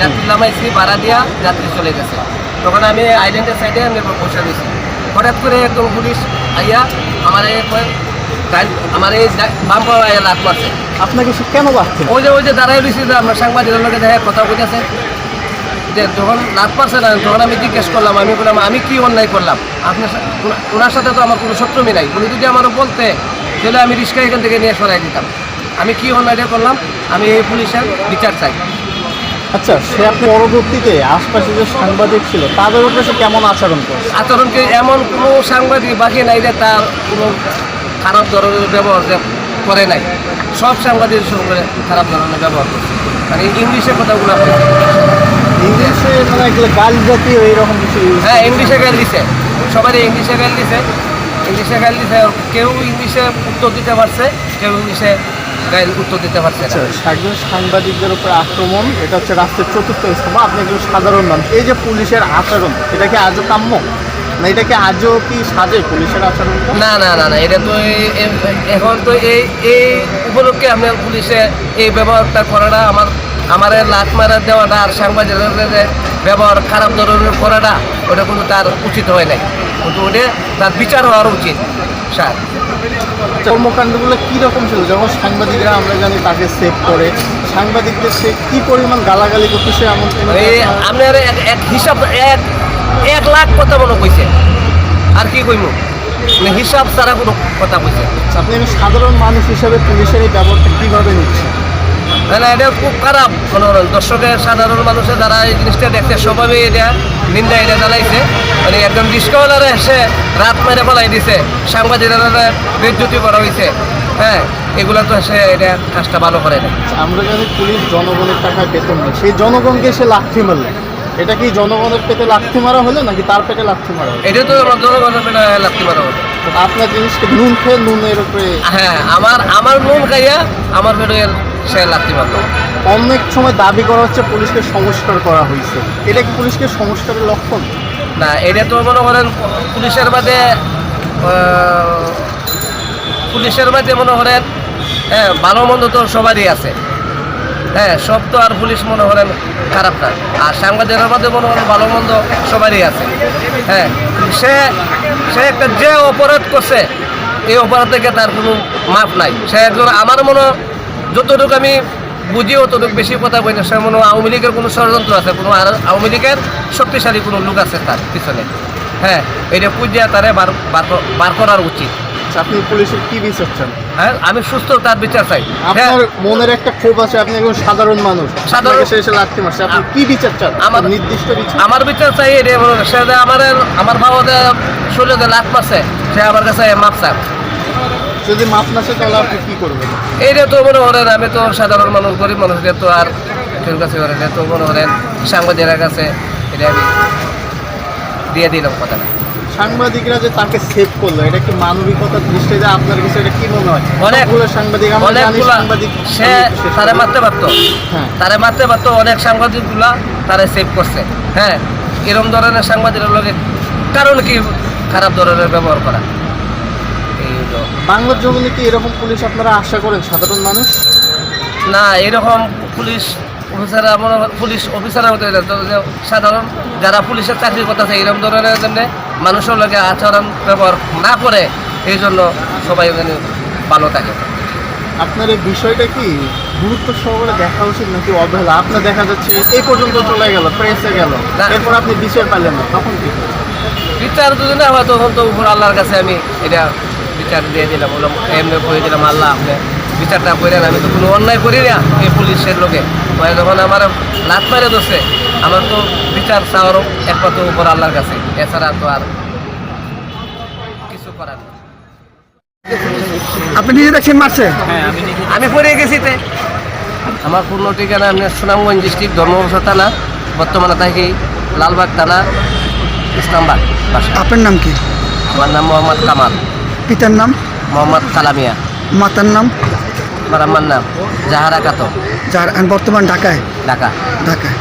যাত্রী নামাইছি, ভাড়া দিয়া যাত্রী চলে গেছে। তখন আমি আইল্যান্ডের সাইডে আমি বসে দিয়েছি। হঠাৎ করে একদম পুলিশ আইয়া আমার এই বাম পাওয়া লাভ করছে। আপনাকে সে কেন বাঁচছে? ওই যে দাঁড়াই রয়েছে যে আপনার সাংবাদিকের লোকে দেখা কথা বলতেছে যে যখন লাভ পাচ্ছে না, তখন আমি জিজ্ঞেস করলাম, আমি বললাম আমি কি অন্যায় করলাম? আপনার ওনার সাথে তো আমার কোনো শত্রুমি নাই, উনি যদি আমারও বলতে তাহলে আমি রিক্সা এখান থেকে নিয়ে সরাই দিতাম। আমি কি অন্যায়টা করলাম? আমি এই পুলিশের বিচার চাই। আচ্ছা, সে আপনি পরবর্তীতে আশপাশে যে সাংবাদিক ছিল তাদের উপরে সে কেমন আচরণ করছে? আচরণকে এমন কোনো সাংবাদিক বাকি নাই যে তার কোনো খারাপ ধরনের ব্যবহার যে করে নাই। সব সাংবাদিকের সঙ্গে খারাপ ধরনের ব্যবহার করছে, মানে ইংলিশে কথাগুলো ইংলিশে মানে এগুলো গাল জাতীয় এইরকম কিছু? হ্যাঁ, ইংলিশে গাল দিছে, সবারই ইংলিশে গাল দিছে। কেউ ইংলিশে উত্তর দিতে পারছে, কেউ ইংলিশে গাইল উত্তর দিতে পারছে না। একজন সাংবাদিকদের উপর আক্রমণ, এটা হচ্ছে রাষ্ট্রের চতুর্থ স্তম্ভ। আপনি একজন সাধারণ মানুষ, এই যে পুলিশের আচরণ, এটা কি আজও কাম্য না? এটা কি আজও কি সাজে পুলিশের আচরণ? না না না না, এটা তো এখন তো এই উপলক্ষে আপনার পুলিশে এই ব্যবহারটা করাটা আমার লাত মারা দেওয়াটা আর সাংবাদিকদের ব্যবহার খারাপ ধরনের করাটা ওটা কিন্তু তার উচিত হয় নাই, কিন্তু ওটা তার বিচার হওয়ার উচিত। স্যার, কর্মকাণ্ডগুলো কীরকম ছিল? যখন সাংবাদিকরা আমরা জানি তাকে সেভ করে, সাংবাদিকদের সে কী পরিমাণ গালাগালি করতে সে এমন আপনার এক হিসাব 1 লাখ কথা মনে কইছে, আর কি কইম হিসাব ছাড়া কোনো কথা কইছে। আপনি সাধারণ মানুষ হিসাবে পুলিশের এই ব্যবহারটা কীভাবে নিচ্ছেন? না, এটা খুব খারাপ। মনে করেন দর্শকের সাধারণ মানুষের দ্বারা এই জিনিসটা দেখতে স্বভাবে এটা নিন্দা এটা জানাইছে, মানে একজন রিস্কাওয়ালারা এসে রাত মেরে ফেলাই দিছে, সাংবাদিকরা বেজ্জতি করা হয়েছে। হ্যাঁ, এগুলো তো সে এটা কাজটা ভালো করে না। আমরা জানি পুলিশ জনগণের টাকায় বেতন নেয়, সেই জনগণকে সে লাথি মারল, এটা কি জনগণের পেটে লাথি মারা হলো নাকি তার পেটে লাথি মারা হলো? এটা তো জনগণের পেটে লাথি মারা হলো। আপনার জিনিসকে নুন খেয়ে নুনের উপরে, হ্যাঁ, আমার নুন খাইয়া আমার পেটে সে লাথি মারলো। অনেক সময় দাবি করা হচ্ছে পুলিশকে সংস্কার করা হয়েছে, এটা কি পুলিশকে সংস্কারের লক্ষণ? না, এটা তো মনে করেন পুলিশের বাদে মনে করেন হ্যাঁ ভালো মন্দ তো সবারই আছে। হ্যাঁ, সব তো আর পুলিশ মনে করেন খারাপ না, আর সাংবাদিকের বাদে মনে করেন ভালো মন্দ সবারই আছে। হ্যাঁ, সে একটা যে অপরাধ করছে এই অপরাধ থেকে তার কোনো মাপ নাই। সে একজন আমার মনে যতটুকু আমি বুঝি অতটুকু বেশি কথা বলি না, সে মনে আওয়ামী লীগের কোনো ষড়যন্ত্র আছে, কোনো আওয়ামী লীগের শক্তিশালী কোনো লোক আছে তার পিছনে। হ্যাঁ, এটা পুজিয়া তারে বার করার উচিত। আপনি পুলিশের কি বিচার চান? হ্যাঁ, আমি সুস্থ তার বিচার চাই। আপনার মনের একটা ক্ষোভ আছে, আপনি একজন সাধারণ মানুষ, এসে লাথি মারছে, আপনি কি বিচার চান? আমার নির্দিষ্ট বিচার? আমার বিচার চাই এটা, সে যে আমার বাবাতে শরীরে লাত মারছে, সে আমার কাছে মাপ চান। যদি মাপ না চায় তাহলে আপনি কি করবেন? এইটা তো মনে করেন আমি তো সাধারণ মানুষ, গরিব মানুষদের তো আর কেউ কাছে করেন, তো মনে করেন সাংবাদিকের কাছে এটা আমি দিয়ে দিলাম কথা। সাংবাদিকরা যে তাকে সেভ করলো, এটা কি মানবিকতার দৃষ্টিতে আপনার কাছে এটা কি মনে হয়? অনেকগুলো সাংবাদিক সে তারে মারতে পারতো, অনেক সাংবাদিকগুলা তারা সেভ করছে। হ্যাঁ, এরকম ধরনের সাংবাদিকের লোকের কারণ কি খারাপ ধরনের ব্যবহার করা? বাংলার জমিনে কি এরকম পুলিশ আপনারা আশা করেন সাধারণ মানুষ? না, এরকম পুলিশ অফিসারের মতো সাধারণ যারা পুলিশের চাকরি করতেছে এরকম ধরনের জন্য মানুষের লোকে আচরণ ব্যবহার না করে, এই জন্য সবাই ওখানে ভালো থাকে। আপনার এই বিষয়টা কি গুরুত্ব সহকারে দেখা উচিত নাকি অবহেলা? আপনার দেখা যাচ্ছে এই পর্যন্ত চলে গেল, প্রেসে গেল, এরপর আপনি বিচার পেলেন না, তখন কি বিচার যদি না হয় তখন তো উপর আল্লাহর কাছে আমি এটা বিচার দিয়ে দিলাম, এমনি করে দিলাম, আল্লাহ আপনি বিচারটা করেন, আমি তো কোনো অন্যায় করি না। এই পুলিশের লোকে যখন আমার লাত মারে দোষে, আমার তো বিচার চাওয়ারও একমাত্র উপর আল্লাহর কাছে, এছাড়া তো আর কিছু করার না। আপনি নিজে দেখছেন মারছে? হ্যাঁ, আমি পড়ে গেছি। আমার পূর্ণ ঠিকানা আপনার সুনামগঞ্জ ডিস্ট্রিক্ট, ধর্মবংশ থানা, বর্তমানে থাকি লালবাগ থানা, ইসলামবাগ বাসা। আপনার নাম কি? আমার নাম মোহাম্মদ কামাল। পিতার নাম? মোহাম্মদ কালামিয়া। মাতার নাম? আমার আম্মার নাম জাহারা খাতুন। যার বর্তমান ঢাকায়? ঢাকা। ঢাকায়।